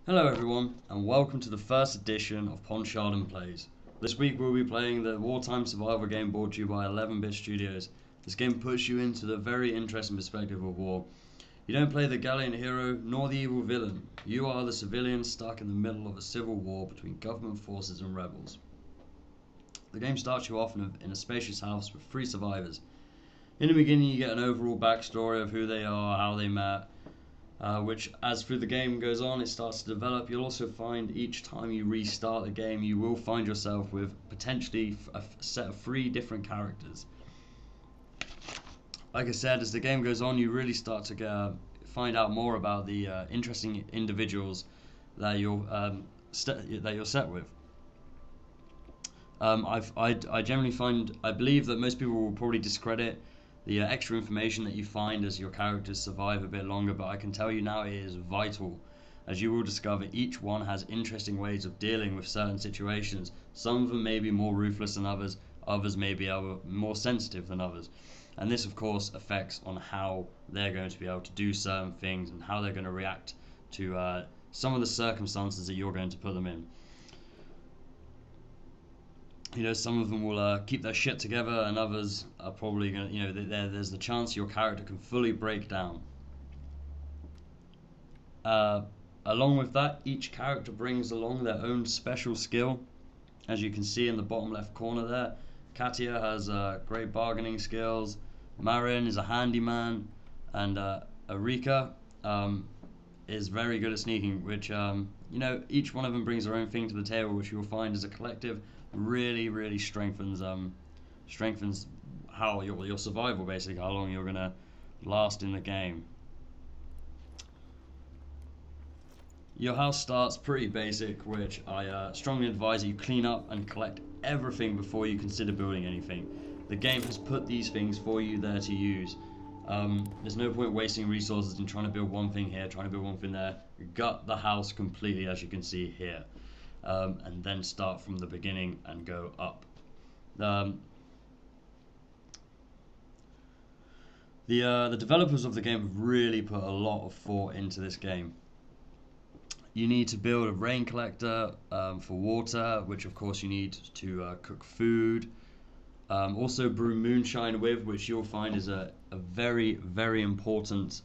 Hello everyone, and welcome to the first edition of Ponsharden Plays. This week we'll be playing the wartime survival game brought to you by 11-Bit Studios. This game puts you into the very interesting perspective of war. You don't play the gallant hero nor the evil villain. You are the civilian stuck in the middle of a civil war between government forces and rebels. The game starts you off in a spacious house with 3 survivors. In the beginning you get an overall backstory of who they are, how they met, which as through the game goes on it starts to develop. You'll also find each time you restart the game you will find yourself with potentially a set of 3 different characters. Like I said, as the game goes on you really start to find out more about the interesting individuals that you're set with. I generally I believe that most people will probably discredit the extra information that you find as your characters survive a bit longer, but I can tell you now it is vital. As you will discover, each one has interesting ways of dealing with certain situations. Some of them may be more ruthless than others, others may be more sensitive than others. And this of course affects on how they're going to be able to do certain things and how they're going to react to some of the circumstances that you're going to put them in. You know, some of them will keep their shit together, and others are probably going to, you know, there's the chance your character can fully break down. Along with that, each character brings along their own special skill. As you can see in the bottom left corner there, Katia has great bargaining skills, Marin is a handyman, and Erika is very good at sneaking, which, you know, each one of them brings their own thing to the table, which you'll find as a collective really strengthens how your survival, basically how long you're gonna last in the game. Your house starts pretty basic, which I strongly advise you clean up and collect everything before you consider building anything. The game has put these things for you there to use. There's no point wasting resources in trying to build one thing here, trying to build one thing there. Gut the house completely, as you can see here. And then start from the beginning and go up. The developers of the game have really put a lot of thought into this game. You need to build a rain collector for water, which of course you need to cook food. Also brew moonshine with, which you'll find is a very important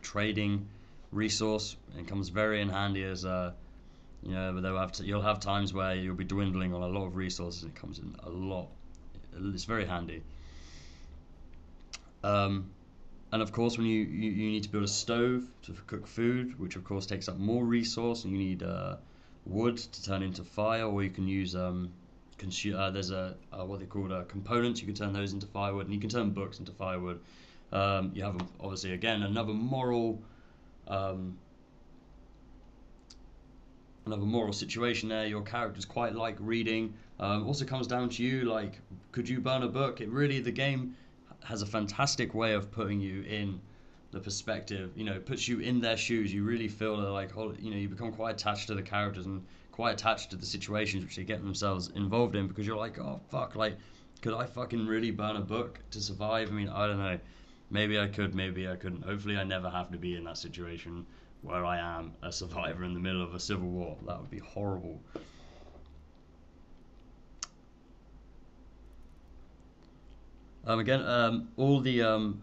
trading resource. It comes very in handy as you know, but you'll have times where you'll be dwindling on a lot of resources, and it comes in a lot. It's very handy. And of course, when you need to build a stove to cook food, which of course takes up more resource, and you need wood to turn into fire, or you can use there's what they call components. You can turn those into firewood, and you can turn books into firewood. You have obviously again another moral situation there. Your characters quite like reading. Also comes down to you, like, could you burn a book? The game has a fantastic way of putting you in the perspective, you know, puts you in their shoes. You really feel like, you know, you become quite attached to the characters and quite attached to the situations which they get themselves involved in, because you're like, oh fuck, like, could I fucking really burn a book to survive? I mean, I don't know, maybe I could, maybe I couldn't. Hopefully I never have to be in that situation where I am a survivor in the middle of a civil war. That would be horrible. Again, all the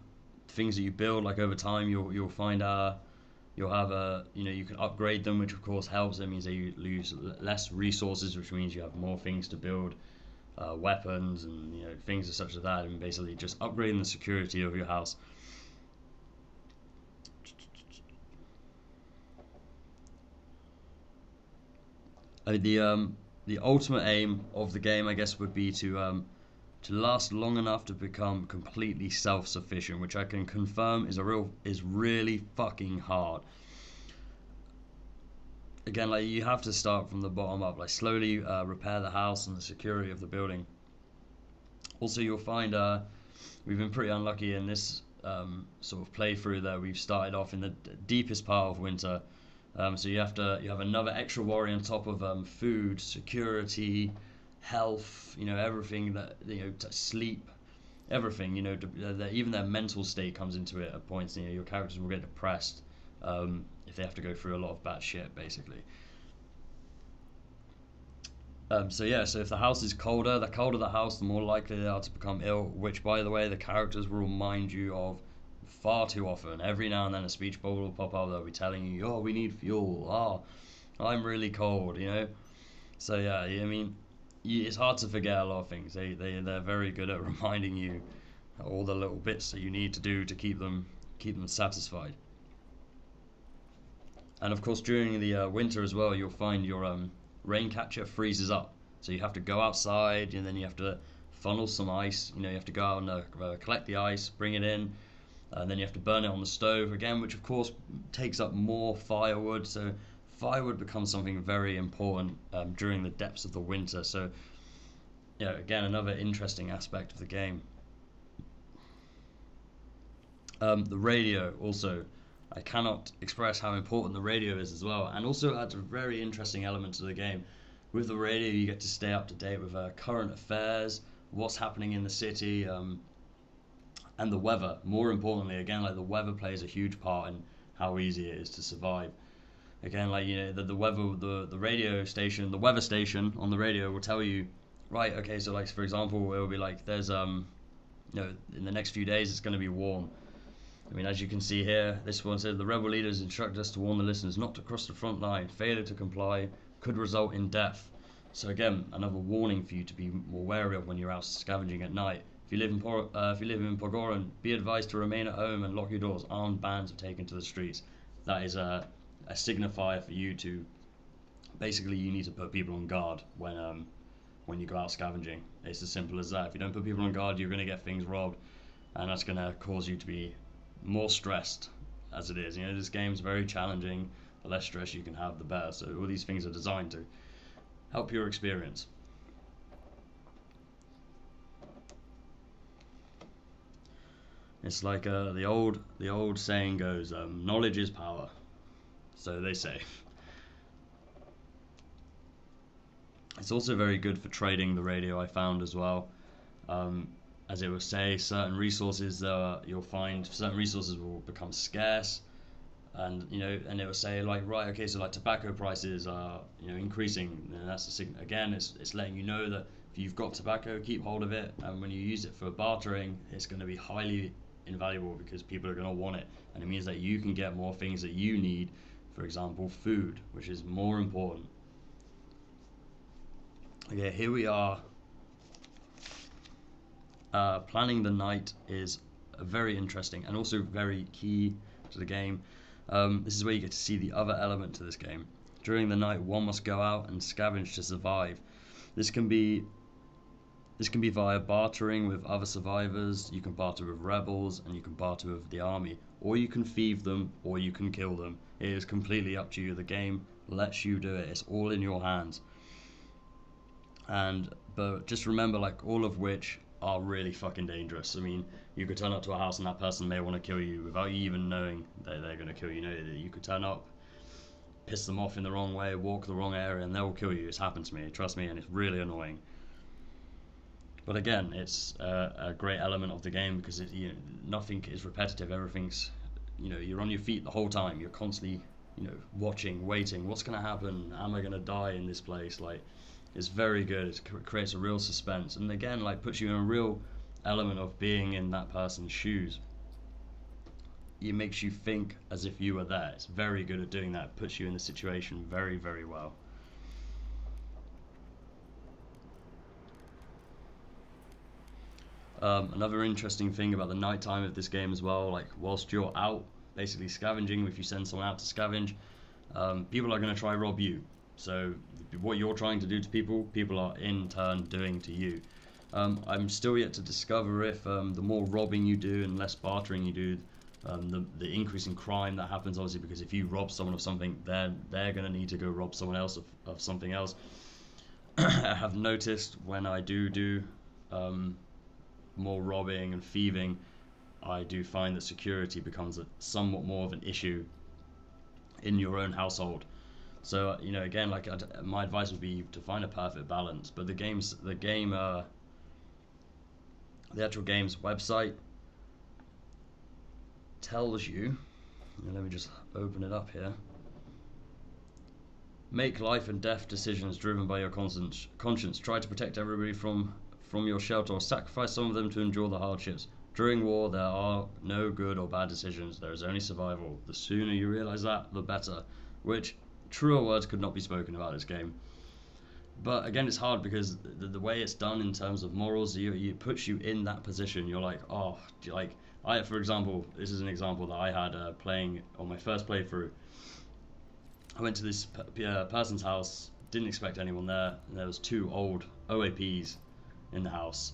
things that you build, like over time, you'll find you'll have you know, you can upgrade them, which of course helps. It means that you lose less resources, which means you have more things to build, weapons and, you know, things such as that, and basically just upgrading the security of your house. The ultimate aim of the game, I guess, would be to last long enough to become completely self-sufficient, which I can confirm is really fucking hard. Again, like, you have to start from the bottom up, like slowly repair the house and the security of the building. Also, you'll find we've been pretty unlucky in this sort of playthrough that we've started off in the deepest part of winter. So you have another extra worry on top of food, security, health, you know, everything that, you know, sleep, everything, you know, even their mental state comes into it at points. You know, your characters will get depressed if they have to go through a lot of bad shit, basically. So yeah, so if the house is colder, the colder the house, the more likely they are to become ill, which, by the way, the characters will remind you of far too often. Every now and then a speech bubble will pop up, they'll be telling you, oh, we need fuel, I'm really cold, you know? So yeah, I mean, it's hard to forget a lot of things. They're very good at reminding you all the little bits that you need to do to keep them satisfied. And of course, during the winter as well, you'll find your rain catcher freezes up, so you have to go outside, and then you have to funnel some ice. You know, you have to go out and collect the ice, bring it in, and then you have to burn it on the stove again, which of course takes up more firewood. So firewood becomes something very important during the depths of the winter. So yeah, again, another interesting aspect of the game. The radio also, I cannot express how important the radio is as well, and also adds a very interesting element to the game. With the radio, you get to stay up to date with current affairs, what's happening in the city, and the weather. More importantly, again, like the weather plays a huge part in how easy it is to survive. Again, like, you know, the weather, the radio station, the weather station on the radio will tell you, right, okay, so like for example, it will be like there's you know, in the next few days it's going to be warm. I mean, as you can see here, this one says the rebel leaders instruct us to warn the listeners not to cross the front line. Failure to comply could result in death. So again, another warning for you to be more wary of when you're out scavenging at night. If you live in Ponsharden, be advised to remain at home and lock your doors. Armed bands are taken to the streets. That is a signifier for you to, basically, you need to put people on guard when you go out scavenging. It's as simple as that. If you don't put people on guard, you're going to get things robbed, and that's going to cause you to be more stressed as it is. You know, this game's very challenging. The less stress you can have, the better. So all these things are designed to help your experience. It's like the old saying goes, knowledge is power. So they say. It's also very good for trading the radio, I found as well. As it will say, certain resources you'll find certain resources will become scarce, and you know, and it will say like, right, okay, so like tobacco prices are, you know, increasing, and that's a signal. Again, it's letting you know that if you've got tobacco, keep hold of it, and when you use it for bartering, it's going to be highly invaluable because people are going to want it, and it means that you can get more things that you need. For example, food, which is more important. Okay, here we are. Planning the night is very interesting and also very key to the game. This is where you get to see the other element to this game. During the night, one must go out and scavenge to survive. This can be via bartering with other survivors. You can barter with rebels, and you can barter with the army, or you can thieve them, or you can kill them. It is completely up to you. The game lets you do it. It's all in your hands. But just remember, like, all of which are really fucking dangerous. I mean, you could turn up to a house and that person may want to kill you without you even knowing that they're going to kill you. You know, you could turn up, piss them off in the wrong way, walk the wrong area, and they'll kill you. It's happened to me, trust me, and it's really annoying. But again, it's a great element of the game because nothing is repetitive. Everything's, you know, you're on your feet the whole time. You're constantly, you know, watching, waiting. What's going to happen? Am I going to die in this place? Like, it's very good. It creates a real suspense, and again, like, puts you in a real element of being in that person's shoes. It makes you think as if you were there. It's very good at doing that. It puts you in the situation very, very well. Another interesting thing about the nighttime of this game as well, like whilst you're out basically scavenging, if you send someone out to scavenge, people are going to try rob you. So what you're trying to do to people are in turn doing to you. I'm still yet to discover if the more robbing you do and less bartering you do, the increase in crime that happens, obviously, because if you rob someone of something, they're going to need to go rob someone else of something else. I have noticed when I do more robbing and thieving, I do find that security becomes somewhat more of an issue in your own household. So, you know, again, like, my advice would be to find a perfect balance. But the actual game's website tells you, let me just open it up here. Make life and death decisions driven by your conscience. Try to protect everybody from your shelter, or sacrifice some of them to endure the hardships. During war, there are no good or bad decisions. There is only survival. The sooner you realize that, the better. Which, truer words could not be spoken about this game. But again, it's hard because the way it's done in terms of morals, it puts you in that position. You're like, oh, like for example, this is an example that I had playing on my first playthrough. I went to this person's house, didn't expect anyone there, and there was 2 old OAPs in the house.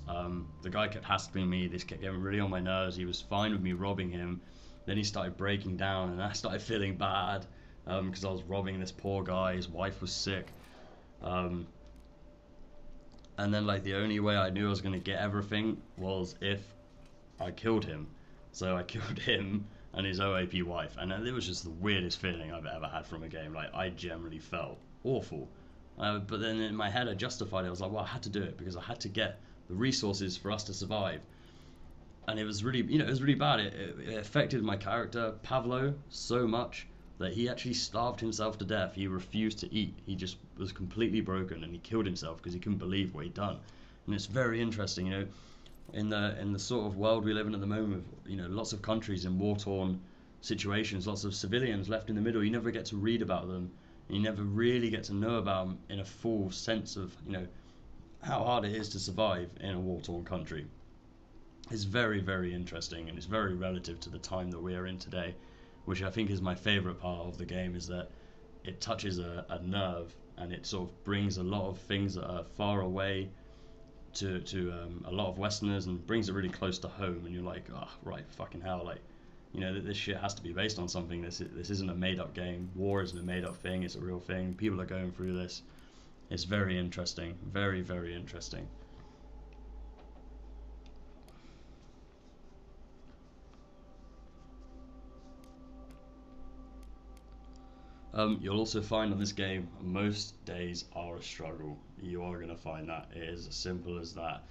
The guy kept hassling me. This kept getting really on my nerves. He was fine with me robbing him. Then he started breaking down, and I started feeling bad because I was robbing this poor guy. His wife was sick. And then like the only way I knew I was going to get everything was if I killed him. So I killed him and his OAP wife, and it was just the weirdest feeling I've ever had from a game. Like, I generally felt awful, but then in my head I justified it. I was like, well, I had to do it because I had to get the resources for us to survive. And it was really, it was really bad. It affected my character Pavlo so much that he actually starved himself to death. He refused to eat. He just was completely broken, and he killed himself because he couldn't believe what he'd done. And it's very interesting, in the sort of world we live in at the moment, with lots of countries in war-torn situations, lots of civilians left in the middle. You never get to read about them. You never really get to know about them in a full sense of how hard it is to survive in a war-torn country. It's very, very interesting, and it's very relative to the time that we are in today, which I think is my favourite part of the game, is that it touches a nerve, and it sort of brings a lot of things that are far away to a lot of Westerners, and brings it really close to home. And you're like, oh, right, fucking hell, like, this shit has to be based on something. This isn't a made-up game. War isn't a made-up thing. It's a real thing. People are going through this. It's very interesting. Very, very interesting. You'll also find on this game, most days are a struggle. You are going to find that. It is as simple as that.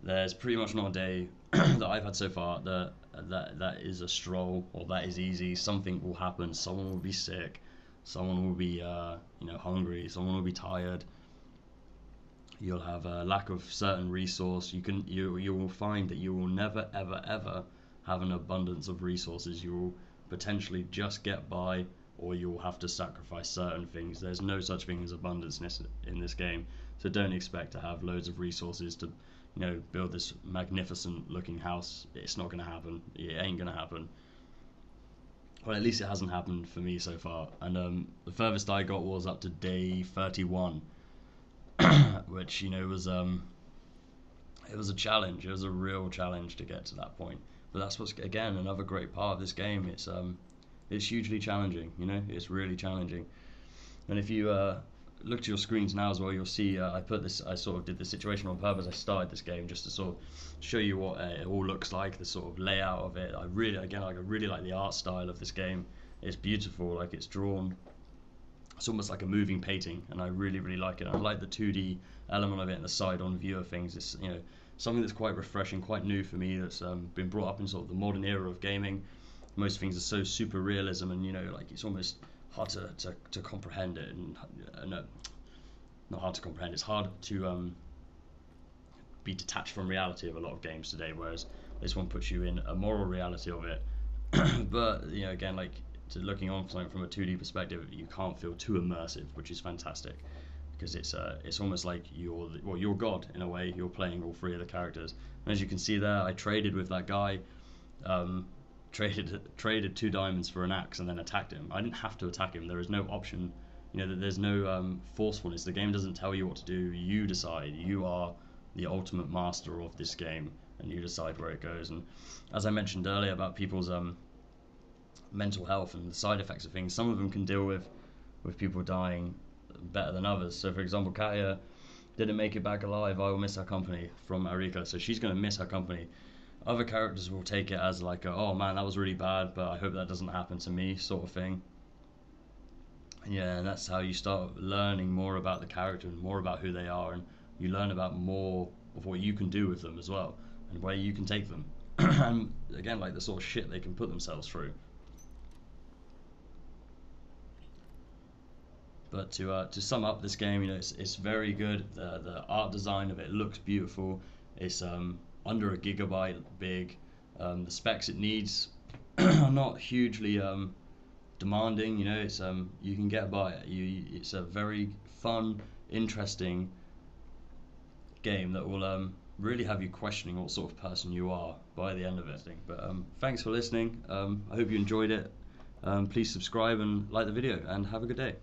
There's pretty much not a day that I've had so far that is a stroll, or that is easy. Something will happen. Someone will be sick. Someone will be hungry. Someone will be tired. You'll have a lack of certain resource. You will find that you will never ever ever have an abundance of resources. You will potentially just get by, or you'll have to sacrifice certain things. There's no such thing as abundance in this game, so don't expect to have loads of resources to build this magnificent looking house. It's not going to happen. It ain't going to happen. Well, at least it hasn't happened for me so far. And the furthest I got was up to day 31, which was it was a challenge. It was a real challenge to get to that point. But that's what's, again, another great part of this game. It's hugely challenging, it's really challenging. And if you look to your screens now as well, you'll see I sort of did the situation on purpose. I started this game just to sort of show you what it all looks like, the sort of layout of it. I really like the art style of this game. It's beautiful, like it's drawn. It's almost like a moving painting, and I really, really like it. I like the 2D element of it and the side-on view of things. It's something that's quite refreshing, quite new for me, that's been brought up in sort of the modern era of gaming. Most things are so super realism, and like it's almost hard to comprehend it, and no, not hard to comprehend. It's hard to be detached from reality of a lot of games today, whereas this one puts you in a moral reality of it. But again, like, looking on something from a 2D perspective, you can't feel too immersive, which is fantastic, because it's almost like you're God in a way. You're playing all 3 of the characters, and as you can see there, I traded with that guy. Traded 2 diamonds for an axe and then attacked him. I didn't have to attack him. There is no option, there's no forcefulness. The game doesn't tell you what to do. You decide. You are the ultimate master of this game, and you decide where it goes. And as I mentioned earlier about people's mental health and the side effects of things, some of them can deal with people dying better than others. So for example, Katya didn't make it back alive. I will miss her company from Arika, so she's going to miss her company. Other characters will take it as like, oh man, that was really bad, but I hope that doesn't happen to me, sort of thing. And that's how you start learning more about the character and more about who they are, and you learn about more of what you can do with them as well, and where you can take them. And again, like the sort of shit they can put themselves through. But to sum up this game, you know, it's very good. The art design of it looks beautiful. It's under a gigabyte big. The specs it needs are not hugely demanding. You know, it's you can get by it. It's a very fun, interesting game that will really have you questioning what sort of person you are by the end of it. But thanks for listening. I hope you enjoyed it. Please subscribe and like the video, and have a good day.